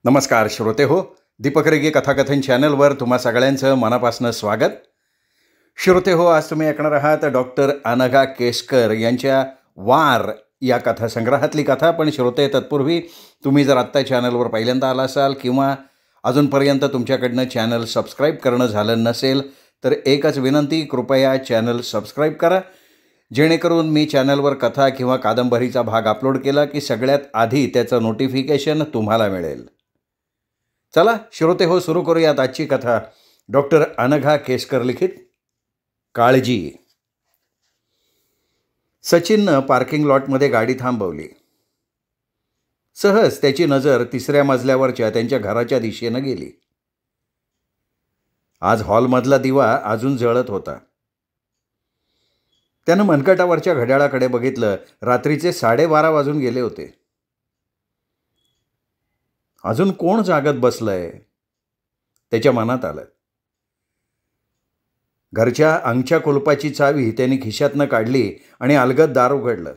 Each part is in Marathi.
नमस्कार श्रोते हो, दीपक रेगे कथाकथन चॅनलवर तुम्हा सगळ्यांचं मनापासून स्वागत. श्रोते हो, आज तुम्ही ऐकणार आहात डॉक्टर अनघा केसकर यांच्या वार या कथासंग्रहातली कथा. पण श्रोते, तत्पूर्वी तुम्ही जर आत्ता चॅनलवर पहिल्यांदा आला असाल किंवा अजूनपर्यंत तुमच्याकडनं चॅनल सबस्क्राईब करणं झालं नसेल तर एकच विनंती, कृपया चॅनल सबस्क्राईब करा, जेणेकरून मी चॅनलवर कथा किंवा कादंबरीचा भाग अपलोड केला की सगळ्यात आधी त्याचं नोटिफिकेशन तुम्हाला मिळेल. चला श्रोते हो, सुरू करूयात आजची कथा. डॉक्टर अनघा केसकर लिखित काळजी. सचिननं पार्किंग लॉटमध्ये गाडी थांबवली. सहज त्याची नजर तिसऱ्या मजल्यावरच्या त्यांच्या घराच्या दिशेनं गेली. आज हॉलमधला दिवा अजून जळत होता. त्यानं मनगटावरच्या घड्याळाकडे बघितलं. रात्रीचे 12:30 वाजून गेले होते. अजून कोण जागत बसलंय, त्याच्या मनात आलं. घरच्या अंगच्या कुलपाची चावी त्यांनी खिशातनं काढली आणि अलगद दार उघडलं.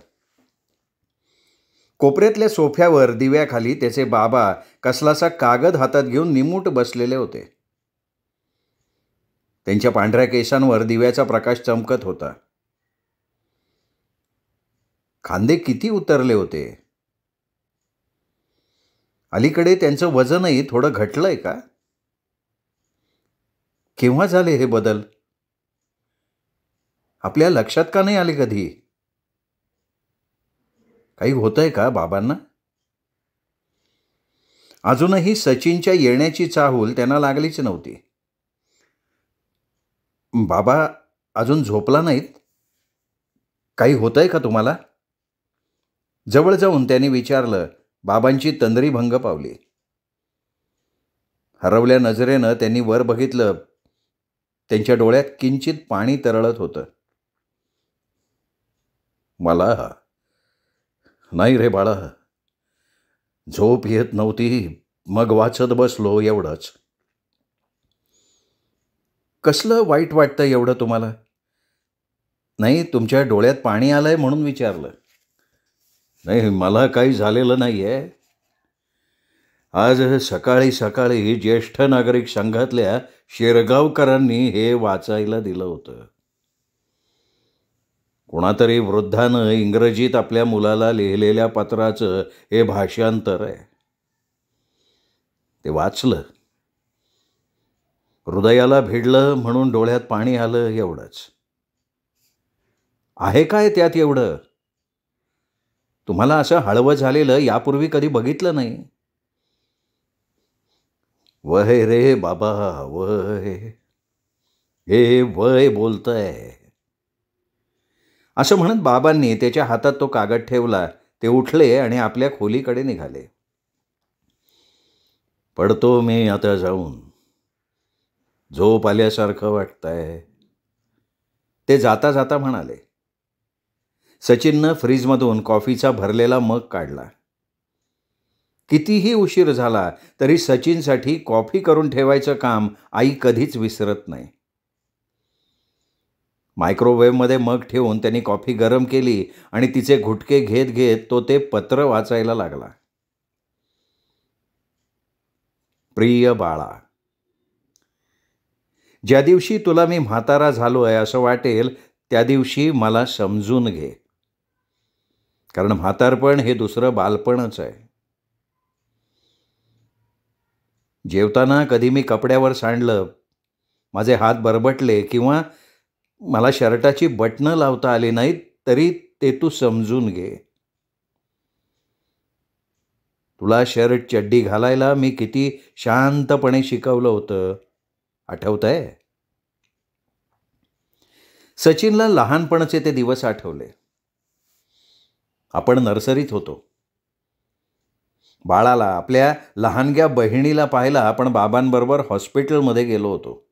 कोपऱ्यातल्या सोफ्यावर दिव्याखाली त्याचे बाबा कसलासा कागद हातात घेऊन निमूट बसलेले होते. त्यांच्या पांढऱ्या केसांवर दिव्याचा प्रकाश चमकत होता. खांदे किती उतरले होते. अलीकडे त्यांचं वजनही थोडं घटलंय का? केव्हा झाले हे बदल? आपल्या लक्षात का नाही आले कधी? काही होतंय का बाबांना? अजूनही सचिनच्या येण्याची चाहूल त्यांना लागलीच नव्हती. बाबा अजून झोपला नाहीत? काही होतंय का तुम्हाला? जवळ जाऊन त्यांनी विचारलं. बाबांची तंद्री भंग पावली. हरवल्या नजरेनं त्यांनी वर बघितलं. त्यांच्या डोळ्यात किंचित पाणी तरळत होतं. मला नाही रे बाळा, झोप येत नव्हती, मग वाचत बसलो, एवढंच. कसलं वाईट वाटतं एवढं तुम्हाला? नाही, तुमच्या डोळ्यात पाणी आलंय म्हणून विचारलं. नाही, मला काही झालेलं नाही आहे. आज सकाळी सकाळी ज्येष्ठ नागरिक संघातल्या शेरगावकरांनी हे वाचायला दिलं होतं. कोणातरी वृद्धानं इंग्रजीत आपल्या मुलाला लिहिलेल्या पत्राचं हे भाषांतर आहे. ते वाचलं. हृदयाला भिडलं म्हणून डोळ्यात पाणी आलं, एवढंच. आहे काय त्यात एवढं? तुम्हाला असं हळवं झालेलं यापूर्वी कधी बघितलं नाही. वय रे बाबा, वय. हे वय बोलतंय. असं म्हणत बाबांनी त्याच्या हातात तो कागद ठेवला. ते उठले आणि आपल्या खोलीकडे निघाले. पडतो मी आता जाऊन, झोप आल्यासारखं वाटतंय, ते जाता जाता म्हणाले. सचिननं फ्रीजमधून कॉफीचा भरलेला मग काढला. कितीही उशीर झाला तरी सचिनसाठी कॉफी करून ठेवायचं काम आई कधीच विसरत नाही. मायक्रोवेव्हमध्ये मग ठेवून त्यांनी कॉफी गरम केली आणि तिचे घुटके घेत घेत तो ते पत्र वाचायला लागला. प्रिय बाळा, ज्या दिवशी तुला मी म्हातारा झालोय असं वाटेल त्या दिवशी मला समजून घे, कारण म्हातारपण हे दुसरं बालपणच आहे. जेवताना कधी मी कपड्यावर सांडलं, माझे हात बरबटले किंवा मला शर्टाची बटणं लावता आली नाहीत तरी ते तू समजून घे. तुला शर्ट चड्डी घालायला मी किती शांतपणे शिकवलं होतं, आठवतंय? सचिनला लहानपणाचे ते दिवस आठवले. आपण नर्सरीत होतो. बाळाला, आपल्या लहानग्या बहिणीला पाहायला आपण बाबांबरोबर हॉस्पिटलमध्ये गेलो होतो.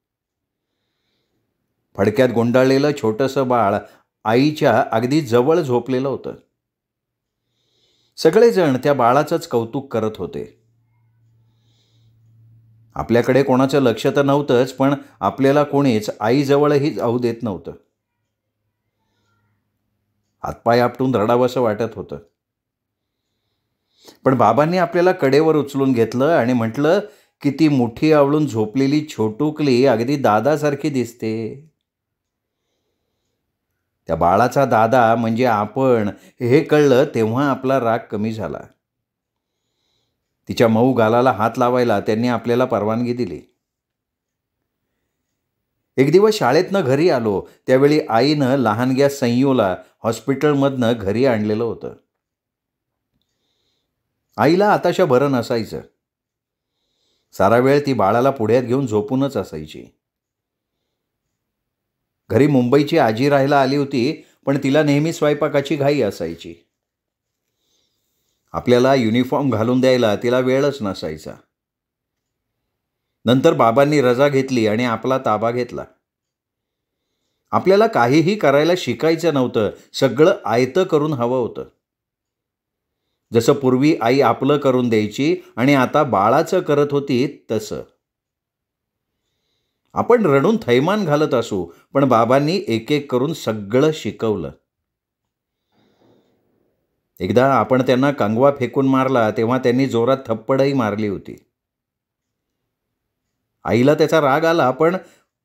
फडक्यात गुंडाळलेलं छोटंसं बाळ आईच्या अगदी जवळ झोपलेलं होतं. सगळेजण त्या बाळाचंच कौतुक करत होते. आपल्याकडे कोणाचं लक्ष तर नव्हतंच, पण आपल्याला कोणीच आईजवळही जाऊ देत नव्हतं. हातपाय आपटून रडावंसं वाटत होतं. पण बाबांनी आपल्याला कडेवर उचलून घेतलं आणि म्हटलं की ती मुठी आवळून झोपलेली छोटुकली अगदी दादासारखी दिसते. त्या बाळाचा दादा म्हणजे आपण हे कळलं तेव्हा आपला राग कमी झाला. तिच्या मऊ गालाला हात लावायला त्यांनी आपल्याला परवानगी दिली. एक दिवस शाळेतनं घरी आलो त्यावेळी आईनं लहानग्या संयूला हॉस्पिटलमधनं घरी आणलेलं होतं. आईला आताशा बरं नसायचं. सारा वेळ ती बाळाला पुढ्यात घेऊन झोपूनच असायची. घरी मुंबईची आजी राहायला आली होती, पण तिला नेहमी स्वयंपाकाची घाई असायची. आपल्याला युनिफॉर्म घालून द्यायला तिला वेळच नसायचा. नंतर बाबांनी रजा घेतली आणि आपला ताबा घेतला. आपल्याला काहीही करायला शिकायचं नव्हतं, सगळं आयतं करून हवं होतं. जसं पूर्वी आई आपलं करून द्यायची आणि आता बाळाचं करत होती तसं. आपण रडून थैमान घालत असू, पण बाबांनी एक एक करून सगळं शिकवलं. एकदा आपण त्यांना कंगवा फेकून मारला तेव्हा त्यांनी जोरात थप्पडही मारली होती. आईला त्याचा राग आला, पण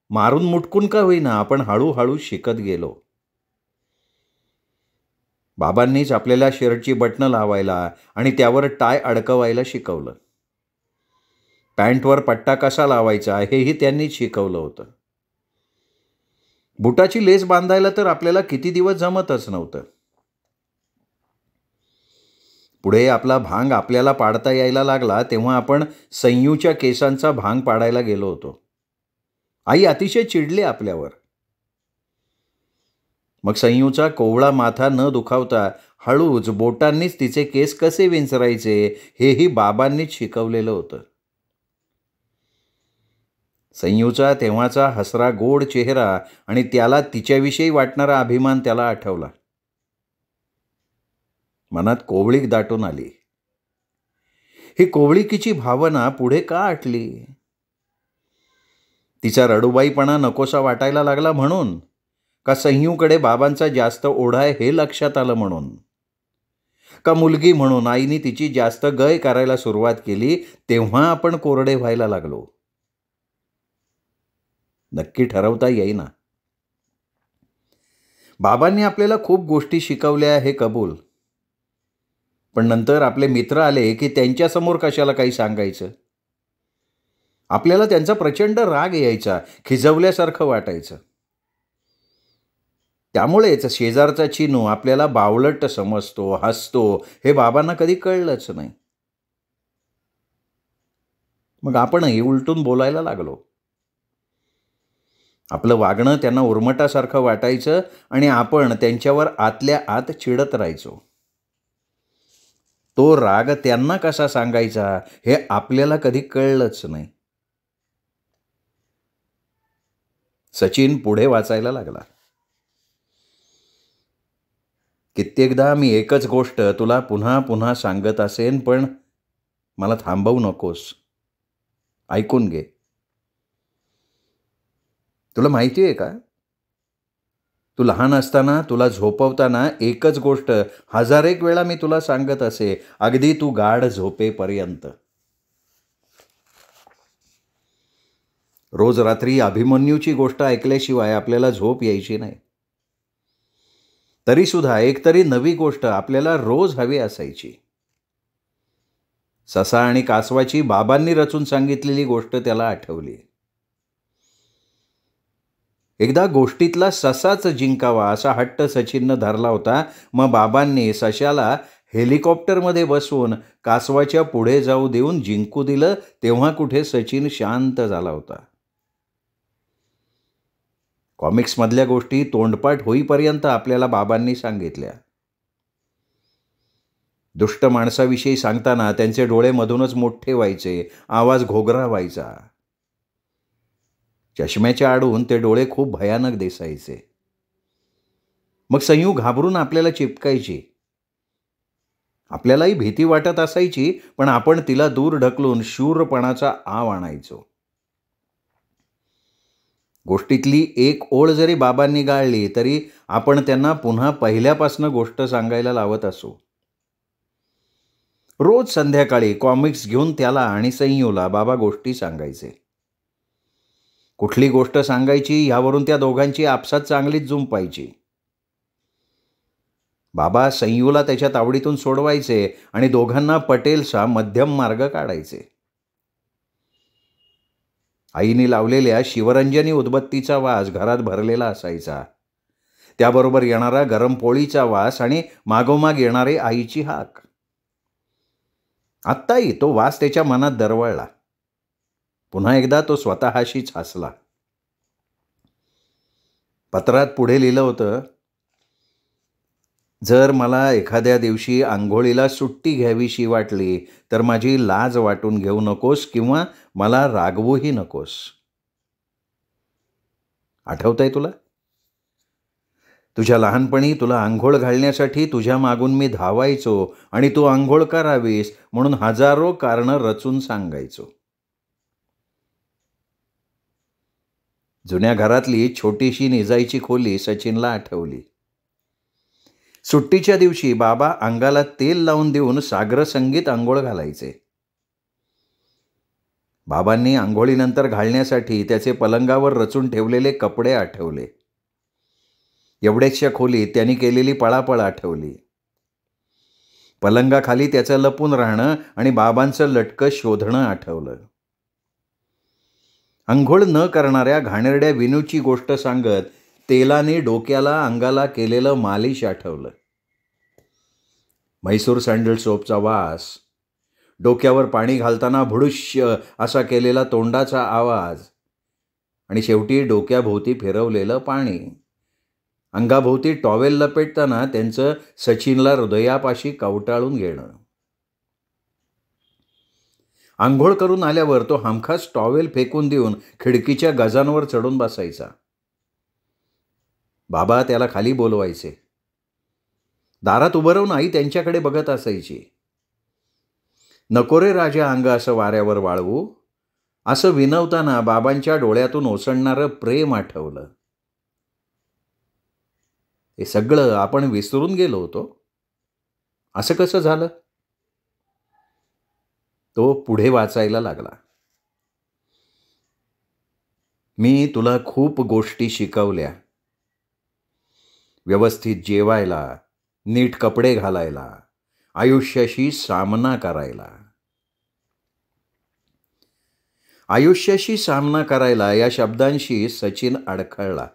मारून मुटकून का होईना आपण हळूहळू शिकत गेलो. बाबांनीच आपल्याला शर्टची बटणं लावायला आणि त्यावर टाय अडकवायला शिकवलं. पॅन्टवर पट्टा कसा लावायचा हेही त्यांनीच शिकवलं होतं. बुटाची लेस बांधायला तर आपल्याला किती दिवस जमतच नव्हतं. पुढे आपला भांग आपल्याला पाडता यायला लागला तेव्हा आपण संयूच्या केसांचा भांग पाडायला गेलो होतो. आई अतिशय चिडली आपल्यावर. मग संयूचा कोवळा माथा न दुखावता हळूच बोटांनीच तिचे केस कसे विंचरायचे हेही बाबांनीच शिकवलेलं होतं. संयूचा तेव्हाचा हसरा गोड चेहरा आणि त्याला तिच्याविषयी वाटणारा अभिमान त्याला आठवला. मनात कोवळीक दाटून आली. ही कोवळीकीची भावना पुढे का आटली? तिचा रडूबाईपणा नकोसा वाटायला लागला म्हणून, का संयूकडे बाबांचा जास्त ओढा आहे हे लक्षात आलं म्हणून, का मुलगी म्हणून आईने तिची जास्त गय करायला सुरुवात केली तेव्हा आपण कोरडे व्हायला लागलो? नक्की ठरवता येईना. बाबांनी आपल्याला खूप गोष्टी शिकवल्या हे कबूल, पण नंतर आपले मित्र आले की त्यांच्यासमोर कशाला काही सांगायचं. आपल्याला त्यांचा प्रचंड राग यायचा, खिजवल्यासारखं वाटायचं. त्यामुळेच शेजारचा चिनू आपल्याला बावळट समजतो, हसतो हे बाबांना कधी कळलंच नाही. मग आपणही उलटून बोलायला लागलो. आपलं वागणं त्यांना उर्मटासारखं वाटायचं आणि आपण त्यांच्यावर आतल्या आत चिडत राहायचो. तो राग त्यांना कसा सांगायचा हे आपल्याला कधी कळलंच नाही. सचिन पुढे वाचायला लागला. कित्येकदा मी एकच गोष्ट तुला पुन्हा पुन्हा सांगत असेन, पण मला थांबवू नकोस. ऐकून घे. तुला माहिती आहे का, तू लहान असताना तुला झोपवताना एकच गोष्ट 1001 वेळा मी तुला सांगत असे, अगदी तू गाढ झोपेपर्यंत. रोज रात्री अभिमन्यूची गोष्ट ऐकल्याशिवाय आपल्याला झोप यायची नाही. तरीसुद्धा एकतरी नवी गोष्ट आपल्याला रोज हवी असायची. ससा आणि कासवाची बाबांनी रचून सांगितलेली गोष्ट त्याला आठवली. एकदा गोष्टीतला ससाच जिंकावा असा हट्ट सचिननं धरला होता. मग बाबांनी सशाला हेलिकॉप्टरमध्ये बसवून कासवाच्या पुढे जाऊ देऊन जिंकू दिलं तेव्हा कुठे सचिन शांत झाला होता. कॉमिक्समधल्या गोष्टी तोंडपाठ होईपर्यंत आपल्याला बाबांनी सांगितल्या. दुष्ट माणसाविषयी सांगताना त्यांचे डोळे मधूनच मोठे व्हायचे, आवाज घोगरा व्हायचा. चष्म्याच्या आडून ते डोळे खूप भयानक दिसायचे. मग संयू घाबरून आपल्याला चिपकायची. आपल्यालाही भीती वाटत असायची, पण आपण तिला दूर ढकलून शूरपणाचा आव आणायचो. गोष्टीतली एक ओळ जरी बाबांनी गाळली तरी आपण त्यांना पुन्हा पहिल्यापासून गोष्ट सांगायला लावत असू. रोज संध्याकाळी कॉमिक्स घेऊन त्याला आणि संयूला बाबा गोष्टी सांगायचे. कुठली गोष्ट सांगायची यावरून त्या दोघांची आपसात चांगलीच जुंपायची. बाबा संयूला त्याच्या तावडीतून सोडवायचे आणि दोघांना पटेलसा मध्यम मार्ग काढायचे. आईने लावलेल्या शिवरंजनी उदबत्तीचा वास घरात भरलेला असायचा. त्याबरोबर येणारा गरम पोळीचा वास आणि मागोमाग येणारे आईची हाक. आत्ताही तो वास त्याच्या मनात दरवळला. पुन्हा एकदा तो स्वतःशीच हसला. पत्रात पुढे लिहिलं होतं, जर मला एखाद्या दिवशी आंघोळीला सुट्टी घ्यावीशी वाटली तर माझी लाज वाटून घेऊ नकोस किंवा मला रागवूही नकोस. आठवतंय तुला? तुझ्या लहानपणी तुला आंघोळ घालण्यासाठी तुझ्या मागून मी धावायचो आणि तू आंघोळ करावीस म्हणून हजारो कारणं रचून सांगायचो. जुन्या घरातली छोटीशी निजायची खोली सचिनला आठवली. सुट्टीच्या दिवशी बाबा अंगाला तेल लावून देऊन सागर संगीत आंघोळ घालायचे. बाबांनी आंघोळीनंतर घालण्यासाठी त्याचे पलंगावर रचून ठेवलेले कपडे आठवले. एवढ्याशा खोलीत त्यांनी केलेली पळापळ आठवली. पलंगाखाली त्याचं लपून राहणं आणि बाबांचं लटकं शोधणं आठवलं. आंघोळ न करणाऱ्या घाणेरड्या विनूची गोष्ट सांगत तेलाने डोक्याला अंगाला केलेलं मालिश आठवलं. म्हैसूर सँडल सोपचा वास, डोक्यावर पाणी घालताना भुडुष्य असा केलेला तोंडाचा आवाज आणि शेवटी डोक्याभोवती फिरवलेलं पाणी. अंगाभोवती टॉवेल लपेटताना त्यांचं सचिनला हृदयापाशी कवटाळून घेणं. आंघोळ करून आल्यावर तो हमखास टॉवेल फेकून देऊन खिडकीच्या गजांवर चढून बसायचा. बाबा त्याला खाली बोलवायचे. दारात उभं राहून आई त्यांच्याकडे बघत असायची. नको रे राजा अंग असं वाऱ्यावर वाळवू, असं विनवताना बाबांच्या डोळ्यातून ओसंडणारं प्रेम आठवलं. हे सगळं आपण विसरून गेलो होतो. असं कसं झालं? तो पुढे वाचायला लागला. मी तुला खूप गोष्टी शिकवल्या. व्यवस्थित जेवायला, नीट कपडे घालायला, आयुष्याशी सामना करायला. आयुष्याशी सामना करायला या शब्दांशी सचिन अडखळला.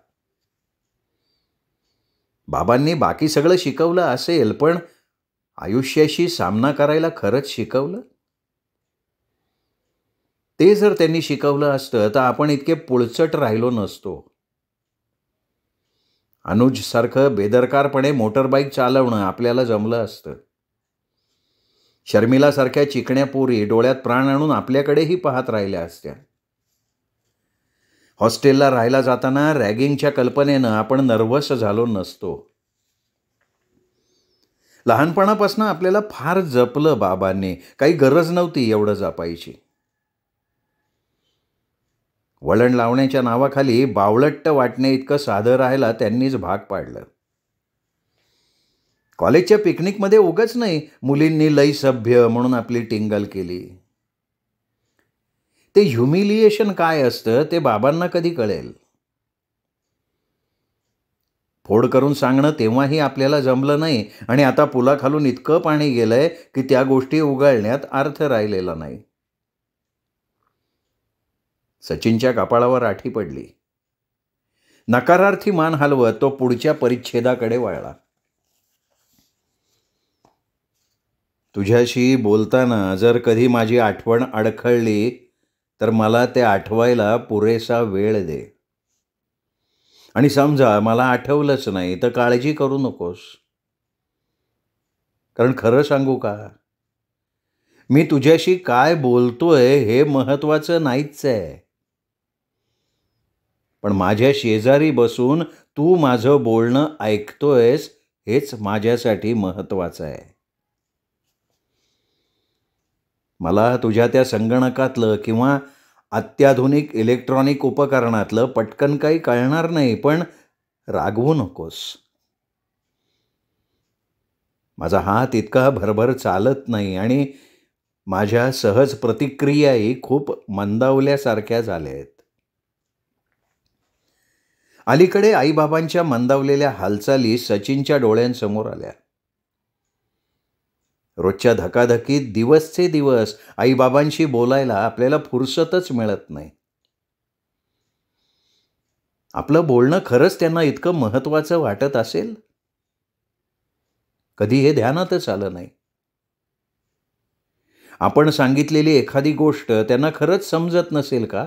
बाबांनी बाकी सगळं शिकवलं असेल, पण आयुष्याशी सामना करायला खरंच शिकवलं? ते जर त्यांनी शिकवलं असतं तर आपण इतके पुळचट राहिलो नसतो. अनुजसारखं बेदरकारपणे मोटरबाईक चालवणं आपल्याला जमलं असतं. शर्मिलासारख्या चिकण्या पोरी डोळ्यात प्राण आणून आपल्याकडेही पाहत राहिल्या असत्या. हॉस्टेलला राहायला जाताना रॅगिंगच्या कल्पनेनं आपण नर्व्हस झालो नसतो. लहानपणापासून आपल्याला फार जपलं बाबांनी. काही गरज नव्हती एवढं जपायची. वळण लावण्याच्या नावाखाली बावळट्ट वाटणे इतकं साधं राहायला त्यांनीच भाग पाडलं. कॉलेजच्या पिकनिकमध्ये उगाच नाही मुलींनी लई सभ्य म्हणून आपली टिंगल केली. ते ह्युमिलिएशन काय असतं ते बाबांना कधी कळेल. फोड करून सांगणं तेव्हाही आपल्याला जमलं नाही आणि आता पुलाखालून इतकं पाणी गेलंय की त्या गोष्टी उगाळण्यात अर्थ राहिलेला नाही. सचिनच्या कपाळावर आठी पडली. नकारार्थी मान हलवत तो पुढच्या परिच्छेदाकडे वळला. तुझ्याशी बोलताना जर कधी माझी आठवण अडखळली तर मला ते आठवायला पुरेसा वेळ दे. आणि समजा मला आठवलंच नाही तर काळजी करू नकोस. कारण खरं सांगू का, मी तुझ्याशी काय बोलतोय हे महत्वाचं नाहीच आहे. पण माझ्या शेजारी बसून तू माझं बोलणं ऐकतोयस हेच माझ्यासाठी महत्वाचं आहे. मला तुझ्या त्या संगणकातलं किंवा अत्याधुनिक इलेक्ट्रॉनिक उपकरणातलं पटकन काही कळणार नाही, पण रागवू नकोस. माझा हात इतका भरभर चालत नाही आणि माझ्या सहज प्रतिक्रियाही खूप मंदावल्यासारख्या झाल्या आहेत. अलीकडे आईबाबांच्या मंदावलेल्या हालचाली सचिनच्या डोळ्यांसमोर आल्या. रोजच्या धकाधकीत दिवसचे दिवस आईबाबांशी बोलायला आपल्याला फुरसतच मिळत नाही. आपलं बोलणं खरंच त्यांना इतकं महत्त्वाचं वाटत असेल? कधी हे ध्यानातच आलं नाही. आपण सांगितलेली एखादी गोष्ट त्यांना खरंच समजत नसेल का?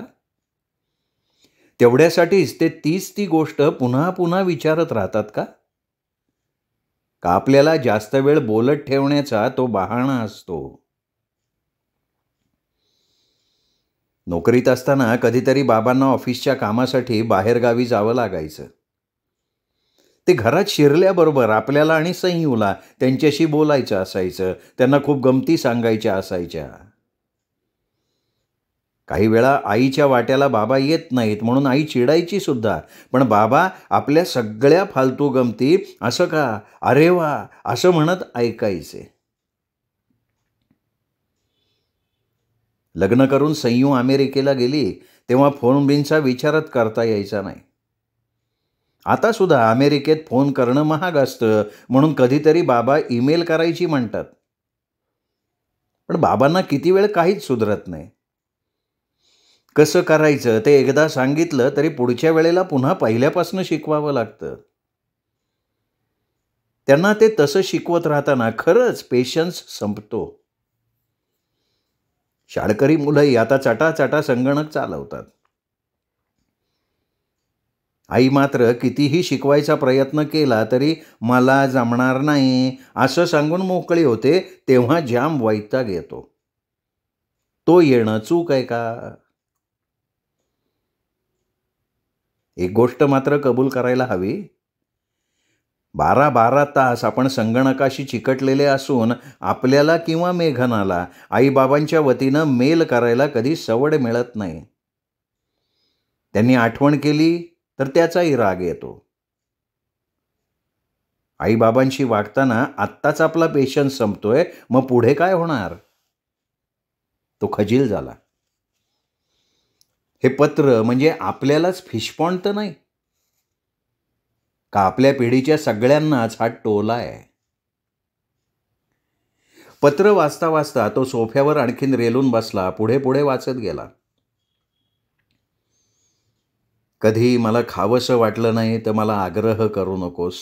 तेवढ्यासाठीच ते ती गोष्ट पुन्हा पुन्हा विचारत राहतात का? का आपल्याला जास्त वेळ बोलत ठेवण्याचा तो बहाणा असतो? नोकरीत असताना कधीतरी बाबांना ऑफिसच्या कामासाठी बाहेरगावी जावं लागायचं. ते घरात शिरल्याबरोबर आपल्याला आणि संयूला त्यांच्याशी बोलायचं असायचं. त्यांना खूप गमती सांगायच्या असायच्या. काही वेळा आईच्या वाट्याला बाबा येत नाहीत म्हणून आई चिडायची सुद्धा. पण बाबा आपल्या सगळ्या फालतू गमती असं का, अरे वा असं म्हणत ऐकायचे. लग्न करून संयू अमेरिकेला गेली तेव्हा फोन बिनचा विचारच करता यायचा नाही. आता सुद्धा अमेरिकेत फोन करणं महाग असतं म्हणून कधीतरी बाबा ईमेल करायची म्हणतात. पण बाबांना किती वेळ काहीच सुधरत नाही. कसं करायचं ते एकदा सांगितलं तरी पुढच्या वेळेला पुन्हा पहिल्यापासून शिकवावं लागतं. त्यांना ते तसं शिकवत राहताना खरंच पेशन्स संपतो. शाळकरी मुलंही आता चटाचटा संगणक चालवतात. आई मात्र कितीही शिकवायचा प्रयत्न केला तरी मला जमणार नाही असं सांगून मोकळी होते. तेव्हा जाम वैताग येतो. तो येणं चूक आहे का? एक गोष्ट मात्र कबूल करायला हवी. 12-12 तास आपण संगणकाशी चिकटलेले असून आपल्याला किंवा मेघनाला आईबाबांच्या वतीनं मेल करायला कधी सवड मिळत नाही. त्यांनी आठवण केली तर त्याचाही राग येतो. आईबाबांशी वागताना आत्ताच आपला पेशन्स संपतोय, मग पुढे काय होणार? तो खजील झाला. हे पत्र म्हणजे आपल्यालाच फिशपॉन्ड तर नाही का? आपल्या पिढीच्या सगळ्यांनाच हा टोला आहे. पत्र वाचता वाचता तो सोफ्यावर आणखीन रेलून बसला. पुढे पुढे वाचत गेला. कधी मला खावंसं वाटलं नाही तर मला आग्रह करू नकोस.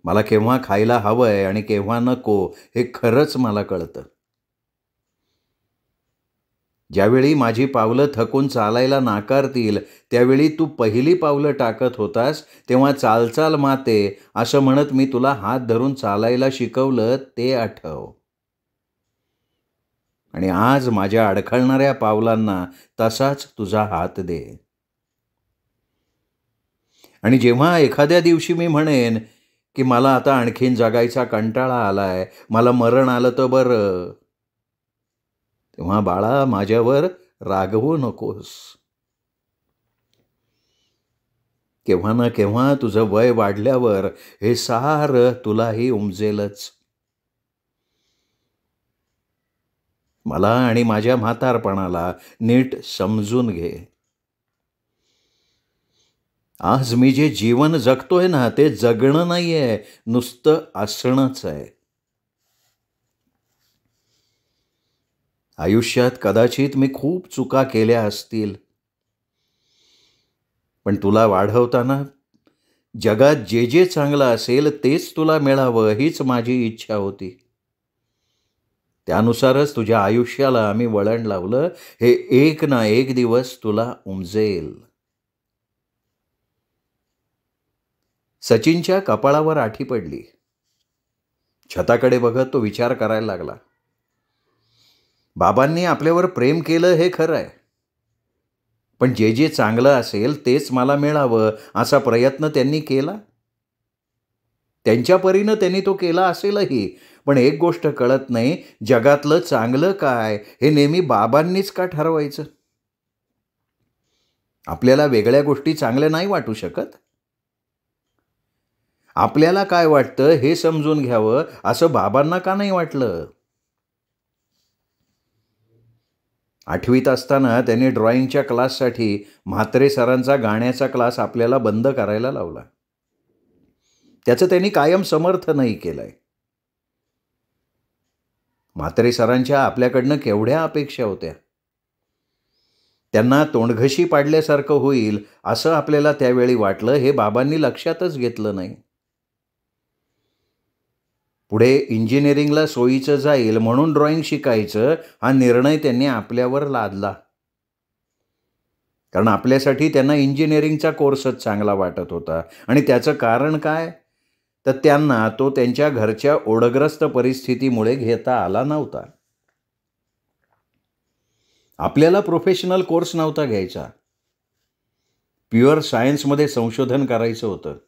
मला केव्हा खायला हवंय आणि केव्हा नको हे खरंच मला कळतं. ज्यावेळी माझी पावलं थकून चालायला नाकारतील त्यावेळी तू पहिली पावलं टाकत होतास तेव्हा चालचाल माते असं म्हणत मी तुला हात धरून चालायला शिकवलं ते आठव. आणि आज माझ्या अडखळणाऱ्या पावलांना तसाच तुझा हात दे. आणि जेव्हा एखाद्या दिवशी मी म्हणेन की मला आता आणखीन जगायचा कंटाळा आलाय, मला मरण आलं तर बरं, तेव्हा बाळा माझ्यावर रागवू नकोस. केव्हा ना केव्हा तुझं वय वाढल्यावर हे सारं तुलाही उमजेलच. मला आणि माझ्या म्हातारपणाला नीट समजून घे. आज मी जे जीवन जगतोय ना ते जगणं नाहीये, नुसतं असणंच आहे. आयुष्यात कदाचित मी खूप चुका केल्या असतील, पण तुला वाढवताना जगात जे जे चांगलं असेल तेच तुला मिळावं हीच माझी इच्छा होती. त्यानुसारच तुझ्या आयुष्याला आम्ही वळण लावलं. हे एक ना एक दिवस तुला उमजेल. सचिनच्या कपाळावर आठी पडली. छताकडे बघत तो विचार करायला लागला. बाबांनी आपल्यावर प्रेम केलं हे खरं आहे, पण जे जे चांगलं असेल तेच मला मिळावं असा प्रयत्न त्यांनी केला. त्यांच्या परीनं त्यांनी तो केला असेलही. पण एक गोष्ट कळत नाही, जगातलं चांगलं काय हे नेहमी बाबांनीच का ठरवायचं? आपल्याला वेगळ्या गोष्टी चांगल्या नाही वाटू शकत? आपल्याला काय वाटतं हे समजून घ्यावं असं बाबांना का नाही वाटलं? 8वीत असताना त्यांनी ड्रॉइंगच्या क्लाससाठी म्हात्रे सरांचा गाण्याचा क्लास आपल्याला बंद करायला लावला. त्याचं त्यांनी कायम समर्थनही केलंय. म्हात्रे सरांच्या आपल्याकडनं केवढ्या अपेक्षा होत्या. त्यांना तोंडघशी पाडल्यासारखं होईल असं आपल्याला त्यावेळी वाटलं, हे बाबांनी लक्षातच घेतलं नाही. पुढे इंजिनिअरिंगला सोयीचं जाईल म्हणून ड्रॉइंग शिकायचं हा निर्णय त्यांनी आपल्यावर लादला. कारण आपल्यासाठी त्यांना इंजिनिअरिंगचा कोर्सच चांगला वाटत होता. आणि त्याचं कारण काय? तर त्यांना तो त्यांच्या घरच्या ओढग्रस्त परिस्थितीमुळे घेता आला नव्हता. आपल्याला प्रोफेशनल कोर्स नव्हता घ्यायचा. प्युअर सायन्समध्ये संशोधन करायचं होतं.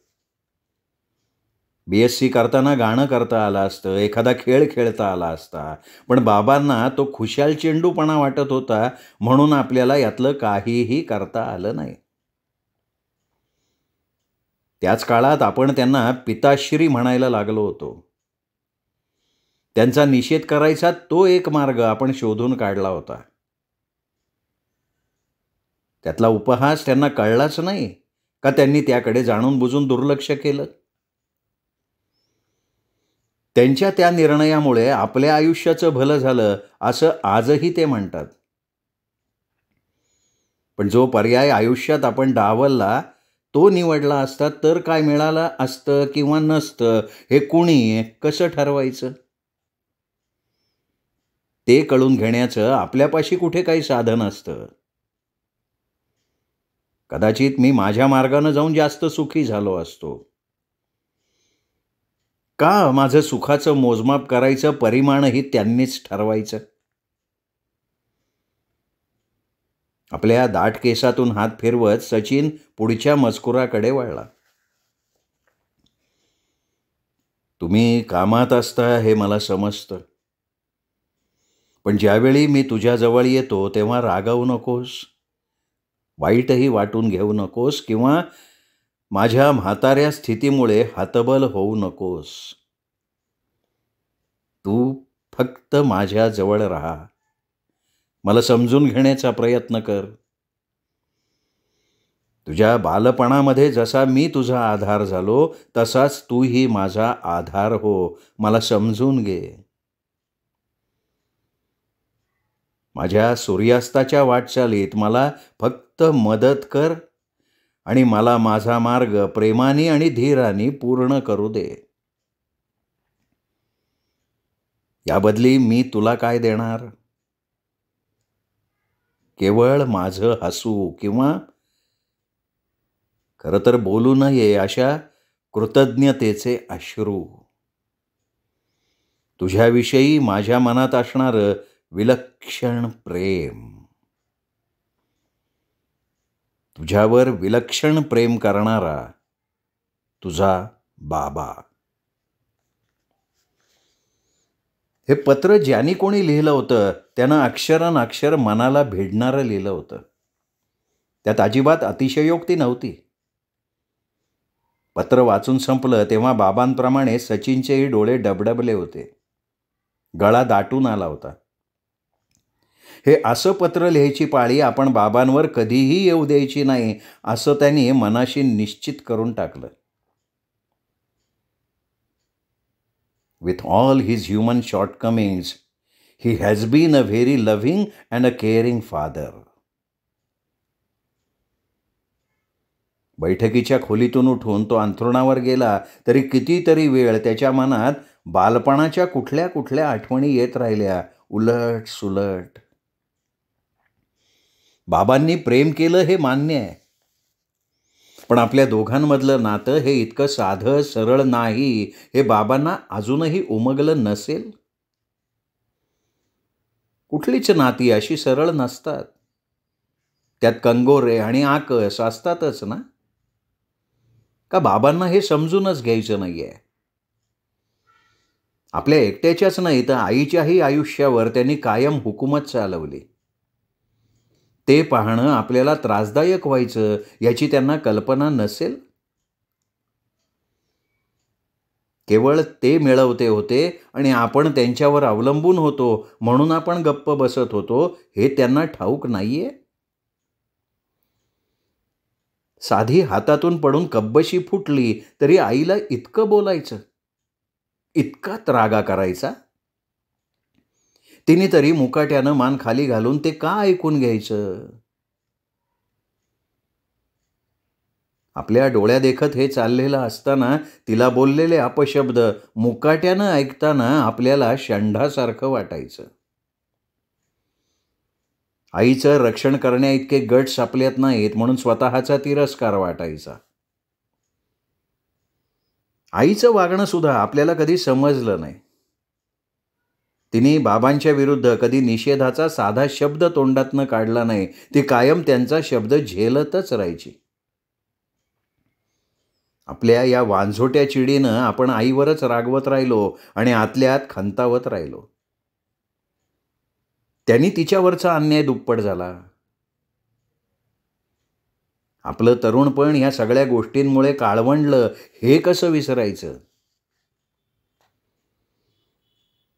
BSc करताना गाणं करता आलं असतं, एखादा खेळ खेळता आला असता. पण बाबांना तो खुशाल चेंडूपणा वाटत होता म्हणून आपल्याला यातलं काहीही करता आलं नाही. त्याच काळात आपण त्यांना पिताश्री म्हणायला लागलो होतो. त्यांचा निषेध करायचा तो एक मार्ग आपण शोधून काढला होता. त्यातला उपहास त्यांना कळलाच नाही का त्यांनी त्याकडे जाणून बुजून दुर्लक्ष केलं? त्यांच्या त्या निर्णयामुळे आपल्या आयुष्याचं भलं झालं असं आजही ते म्हणतात. पण जो पर्याय आयुष्यात आपण डावलला तो निवडला असता तर काय मिळालं असतं किंवा नसतं हे कुणी कसं ठरवायचं? ते कळून घेण्याचं आपल्यापाशी कुठे काही साधन असतं. कदाचित मी माझ्या मार्गानं जाऊन जास्त सुखी झालो असतो. का माझं सुखाचं मोजमाप करायचं परिमाणही त्यांनीच ठरवायचं? आपल्या दाट केसातून हात फिरवत सचिन पुढच्या मजकुराकडे वळला. तुम्ही कामात असता हे मला समजतं. पण ज्यावेळी मी तुझ्याजवळ येतो तेव्हा रागावू नकोस, वाईटही वाटून घेऊ नकोस किंवा माझ्या म्हाताऱ्या स्थितीमुळे हतबल होऊ नकोस. तू फक्त माझ्या जवळ राहा. मला समजून घेण्याचा प्रयत्न कर. तुझ्या बालपणामध्ये जसा मी तुझा आधार झालो तसाच तूही माझा आधार हो. मला समजून घे. माझ्या सूर्यास्ताच्या वाटचालीत मला फक्त मदत कर आणि मला माझा मार्ग प्रेमाने आणि धीराने पूर्ण करू दे. याबदली मी तुला काय देणार? केवळ माझं हसू किंवा खरं तर बोलू नये अशा कृतज्ञतेचे अश्रू. तुझ्याविषयी माझ्या मनात असणारं विलक्षण प्रेम. तुझ्यावर विलक्षण प्रेम करणारा तुझा बाबा. हे पत्र ज्याने कोणी लिहिलं होतं त्यानं अक्षरानअक्षर मनाला भिडणारं लिहिलं होतं. त्यात अजिबात अतिशयोक्ती नव्हती. पत्र वाचून संपलं तेव्हा बाबांप्रमाणे सचिनचेही डोळे डबडबले होते. गळा दाटून आला होता. हे असं पत्र लिहायची पाळी आपण बाबांवर कधीही येऊ द्यायची नाही असं त्यांनी मनाशी निश्चित करून टाकलं. With all his human shortcomings, he has been a very loving and a caring father. बैठकीच्या खोलीतून उठून तो अंथरुणावर गेला तरी कितीतरी वेळ त्याच्या मनात बालपणाच्या कुठल्या कुठल्या आठवणी येत राहिल्या उलट सुलट. बाबांनी प्रेम केलं हे मान्य आहे, पण आपल्या दोघांमधलं नातं हे इतकं साधं सरळ नाही हे बाबांना अजूनही उमगलं नसेल. कुठलीच नाती अशी सरळ नसतात. त्यात कंगोरे आणि आकस असतातच ना. का बाबांना हे समजूनच घ्यायचं नाहीये? आपल्या एकट्याच्याच नाही तर आईच्याही आयुष्यावर त्यांनी कायम हुकूमत चालवली. ते पाहणं आपल्याला त्रासदायक व्हायचं याची त्यांना कल्पना नसेल. केवळ ते मिळवते होते आणि आपण त्यांच्यावर अवलंबून होतो म्हणून आपण गप्प बसत होतो हे त्यांना ठाऊक नाहीये. साधी हातातून पडून कब्बशी फुटली तरी आईला इतकं बोलायचं, इतका त्रागा करायचा. तिने तरी मुकाट्यानं मान खाली घालून ते का ऐकून घ्यायचं? आपल्या डोळ्यादेखत हे चाललेलं असताना तिला बोललेले अपशब्द मुकाट्यानं ऐकताना आपल्याला षंढासारखं वाटायचं. आईचं रक्षण करण्याइतके गट्स आपल्यात नाहीत म्हणून स्वतःचा तिरस्कार वाटायचा. आईचं वागणं सुद्धा आपल्याला कधी समजलं नाही. तिने बाबांच्या विरुद्ध कधी निषेधाचा साधा शब्द तोंडातनं काढला नाही. ती कायम त्यांचा शब्द झेलतच राहायची. आपल्या या वांझोट्या चिडीनं आपण आईवरच रागवत राहिलो आणि आतल्यात खंतावत राहिलो. त्यांनी तिच्यावरचा अन्याय दुप्पट झाला. आपलं तरुणपण या सगळ्या गोष्टींमुळे काळवंडलं हे कसं विसरायचं?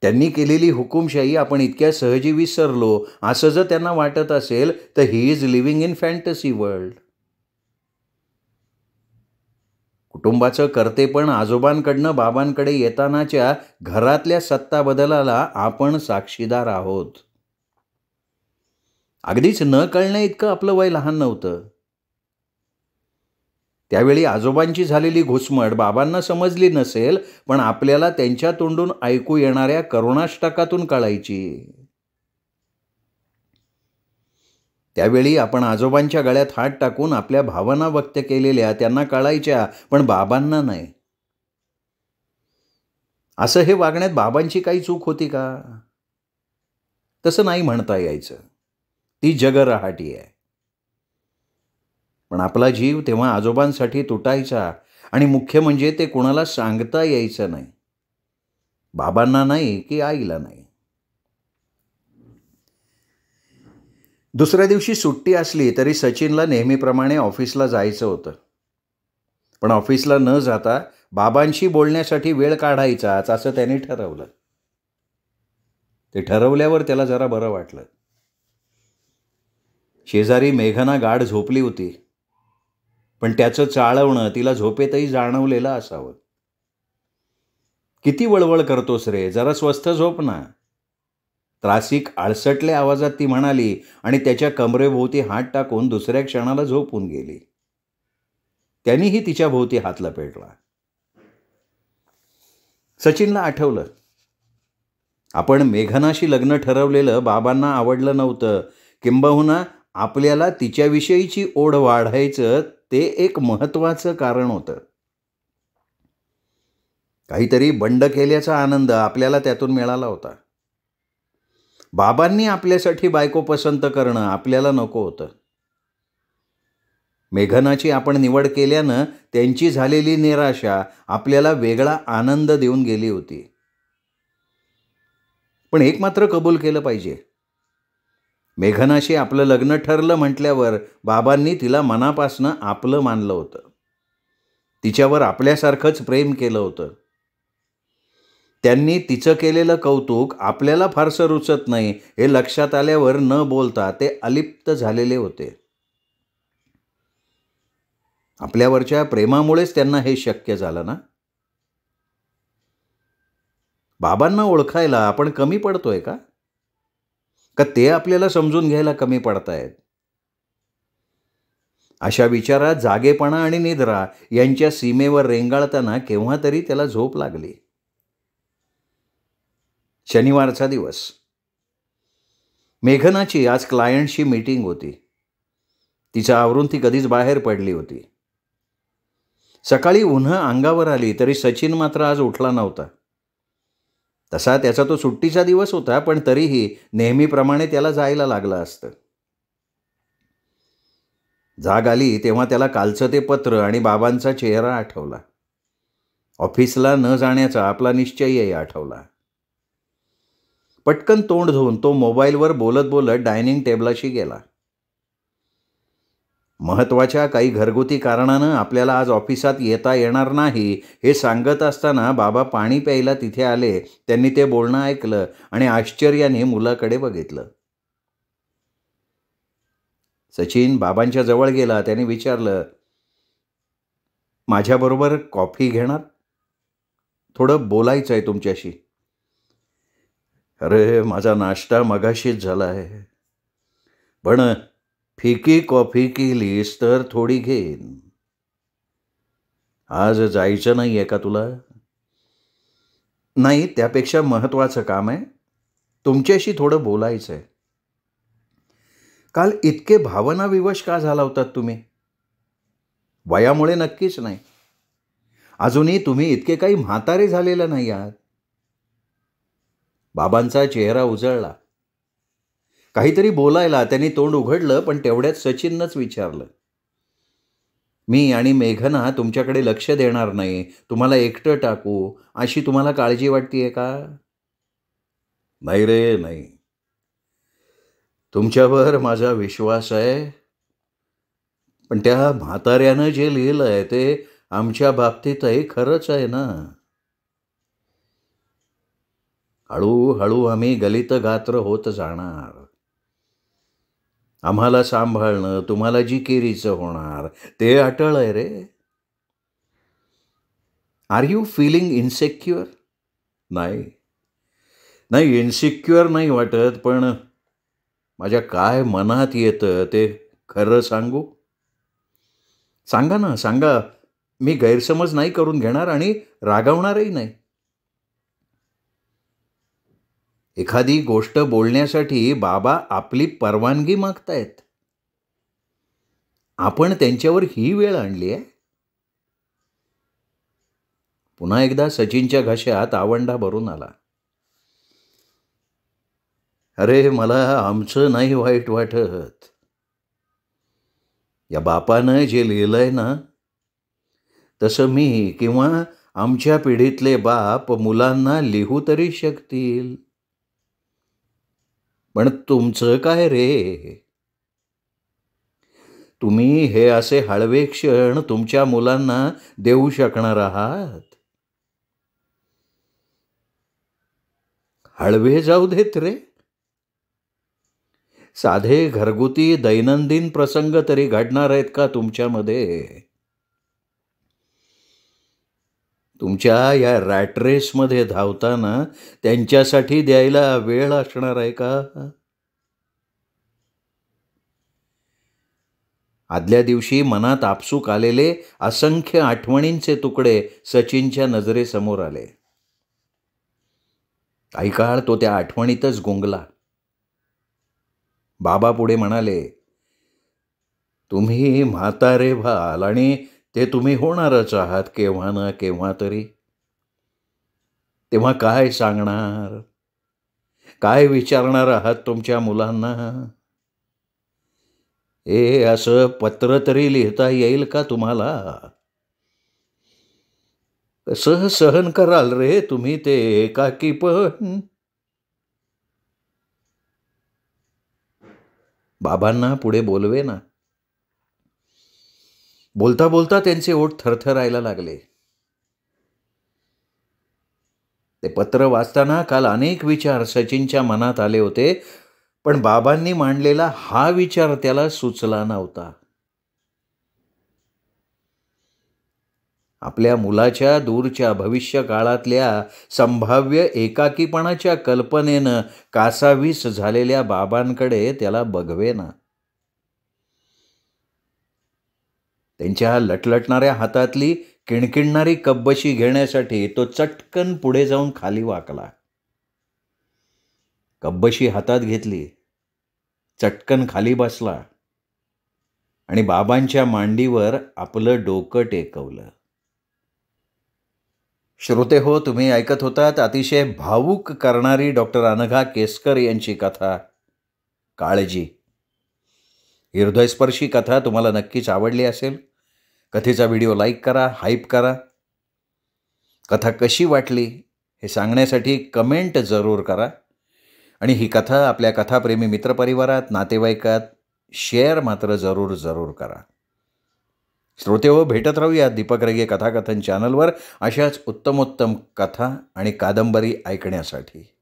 त्यांनी केलेली हुकुमशाही आपण इतक्या सहजी विसरलो असं जर त्यांना वाटत असेल तर he is living in fantasy world. कुटुंबाचं कर्तेपण आजोबांकडनं बाबांकडे येतानाच्या घरातल्या सत्ता बदलाला आपण साक्षीदार आहोत. अगदीच न कळण्या इतकं आपलं वय लहान नव्हतं. त्यावेळी आजोबांची झालेली घुसमट बाबांना समजली नसेल, पण आपल्याला त्यांच्या तोंडून ऐकू येणाऱ्या करुणाष्टकातून कळायची. त्यावेळी आपण आजोबांच्या गळ्यात हात टाकून आपल्या भावना व्यक्त केलेल्या त्यांना कळायच्या, पण बाबांना नाही. असं हे वागण्यात बाबांची काही चूक होती का? तसं नाही म्हणता यायचं. ती जगरहाटी आहे. पण आपला जीव तेव्हा आजोबांसाठी तुटायचा आणि मुख्य म्हणजे ते कुणाला सांगता यायचं नाही. बाबांना नाही की आईला नाही. दुसऱ्या दिवशी सुट्टी असली तरी सचिनला नेहमीप्रमाणे ऑफिसला जायचं होतं. पण ऑफिसला न जाता बाबांशी बोलण्यासाठी वेळ काढायचाच असं त्याने ठरवलं. ते ठरवल्यावर त्याला जरा बरं वाटलं. शेजारी मेघना गाढ झोपली होती, पण त्याचं चाळवणं तिला झोपेतही जाणवलेलं असावं. किती वळवळ करतोस रे, जरा स्वस्थ झोप ना. त्रासिक आळसटल्या आवाजात ती म्हणाली आणि त्याच्या कमरेभोवती हात टाकून दुसऱ्या क्षणाला झोपून गेली. त्यांनीही तिच्या भोवती हात लपेटला. सचिनला आठवलं, आपण मेघनाशी लग्न ठरवलेलं बाबांना आवडलं नव्हतं. किंबहुना आपल्याला तिच्याविषयीची ओढ वाढायचं ते एक महत्त्वाचं कारण होतं. काहीतरी बंड केल्याचा आनंद आपल्याला त्यातून मिळाला होता. बाबांनी आपल्यासाठी बायको पसंत करणं आपल्याला नको होतं. मेघनाची आपण निवड केल्यानं त्यांची झालेली निराशा आपल्याला वेगळा आनंद देऊन गेली होती. पण एक मात्र कबूल केलं पाहिजे, मेघनाशी आपलं लग्न ठरलं म्हटल्यावर बाबांनी तिला मनापासनं आपलं मानलं होतं. तिच्यावर आपल्यासारखंच प्रेम केलं होतं. त्यांनी तिचं केलेलं कौतुक आपल्याला फारसं रुचत नाही हे लक्षात आल्यावर न बोलता ते अलिप्त झालेले होते. आपल्यावरच्या प्रेमामुळेच त्यांना हे शक्य झालं ना. बाबांना ओळखायला आपण कमी पडतोय का ते आपल्याला समजून घ्यायला कमी पडतायत? अशा विचारात जागेपणा आणि निद्रा यांच्या सीमेवर रेंगाळताना केव्हा तरी त्याला झोप लागली. शनिवारचा दिवस. मेघनाची आज क्लायंटशी मीटिंग होती. तिचं आवरून ती कधीच बाहेर पडली होती. सकाळी उन्हं अंगावर आली तरी सचिन मात्र आज उठला नव्हता. तसा त्याचा तो सुट्टीचा दिवस होता, पण तरीही नेहमीप्रमाणे त्याला जायला लागलं असतं. जाग आली तेव्हा त्याला कालचं ते पत्र आणि बाबांचा चेहरा आठवला. ऑफिसला न जाण्याचा आपला निश्चयही आठवला. पटकन तोंड धुवून तो मोबाईलवर बोलत बोलत डायनिंग टेबलाशी गेला. महत्त्वाच्या काही घरगुती कारणानं आपल्याला आज ऑफिसात येता येणार नाही हे सांगत असताना बाबा पाणी प्यायला तिथे आले. त्यांनी ते बोलणं ऐकलं आणि आश्चर्याने मुलाकडे बघितलं. सचिन बाबांच्या जवळ गेला. त्याने विचारलं, माझ्याबरोबर कॉफी घेणार? थोडं बोलायचं आहे तुमच्याशी. अरे, माझा नाश्ता मगाशीच झाला आहे, पण फिकी कॉफी केलीस तर थोडी घेईन. आज जायचं नाही आहे का तुला? नाही, त्यापेक्षा महत्त्वाचं काम आहे. तुमच्याशी थोडं बोलायचं आहे. काल इतके भावनाविवश का झाला होतात तुम्ही? वयामुळे नक्कीच नाही. अजूनही तुम्ही इतके काही म्हातारे झालेले नाही आहात. बाबांचा चेहरा उजळला. काहीतरी बोलायला त्यांनी तोंड उघडलं, पण तेवढ्यात सचिननंच विचारलं, मी आणि मेघना तुमच्याकडे लक्ष देणार नाही, तुम्हाला एकटं टाकू, अशी तुम्हाला काळजी वाटतेय का? नाही रे, नाही. तुमच्यावर माझा विश्वास आहे, पण त्या म्हाताऱ्यानं जे लिहिलंय ते आमच्या बाबतीतही खरंच आहे ना. हळूहळू आम्ही गलित गात्र होत जाणार. आम्हाला सांभाळणं तुम्हाला जिकिरीचं होणार, ते अटळ आहे रे. Are you feeling insecure? नाही नाही, इन्सिक्युअर नाही वाटत, पण माझ्या काय मनात येतं ते खरं सांगू? सांगा ना, सांगा. मी गैरसमज नाही करून घेणार आणि रागावणारही नाही. एखादी गोष्ट बोलण्यासाठी बाबा आपली परवानगी मागतायत. आपण त्यांच्यावर ही वेळ आणली आहे. पुन्हा एकदा सचिनच्या घशात आवंढा भरून आला. अरे, मला आमचं नाही वाईट वाटत. या बापानं जे लिहिलंय ना, तसं मी किंवा आमच्या पिढीतले बाप मुलांना लिहू तरी शकतील. पण तुमचं काय रे? तुम्ही हे असे हळवे क्षण तुमच्या मुलांना देऊ शकणार आहात? हळवे जाऊ देत रे. साधे घरगुती दैनंदिन प्रसंग तरी घडणार आहेत का तुमच्यामध्ये? तुमच्या या रॅट रेसमध्ये धावताना त्यांच्यासाठी द्यायला वेळ असणार आहे का? आदल्या दिवशी मनात आपसूक आलेले असंख्य आठवणींचे तुकडे सचिनच्या नजरेसमोर आले. काही काळ तो त्या आठवणीतच गुंगला. बाबा पुढे म्हणाले, तुम्ही म्हातारे व्हाल आणि ते तुम्ही होणारच आहात केव्हा ना केव्हा तरी. तेव्हा काय सांगणार, काय विचारणार आहात तुमच्या मुलांना? असं पत्र तरी लिहिता येईल का तुम्हाला? कसं सहन कराल रे तुम्ही ते एकाकीपण? बाबांना पुढे बोलवे ना. बोलता बोलता त्यांचे ओठ थरथरायला लागले. ते पत्र वाचताना काल अनेक विचार सचिनच्या मनात आले होते, पण बाबांनी मांडलेला हा विचार त्याला सुचला नव्हता. आपल्या मुलाच्या दूरच्या भविष्य काळातल्या संभाव्य एकाकीपणाच्या कल्पनेनं कासावीस झालेल्या बाबांकडे त्याला बघवेना. त्यांच्या लटलटणाऱ्या हातातली किणकिणणारी कब्बशी घेण्यासाठी तो चटकन पुढे जाऊन खाली वाकला. कब्बशी हातात घेतली, चटकन खाली बसला आणि बाबांच्या मांडीवर आपलं डोकं टेकवलं. श्रोते हो, तुम्ही ऐकत होतात अतिशय भावूक करणारी डॉक्टर अनघा केसकर यांची कथा काळजी. ही हृदयस्पर्शी कथा तुम्हाला नक्कीच आवडली असेल. कथेचा व्हिडिओ लाईक करा, हाईप करा. कथा कशी वाटली हे सांगण्यासाठी कमेंट जरूर करा. आणि ही कथा आपल्या कथाप्रेमी मित्रपरिवारात, नातेवाईकात शेअर मात्र जरूर करा. श्रोतेहो, भेटत राहूया दीपक रगे कथाकथन चॅनलवर अशाच उत्तमोत्तम कथा आणि कादंबरी ऐकण्यासाठी.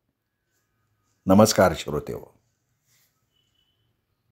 नमस्कार श्रोतेहो.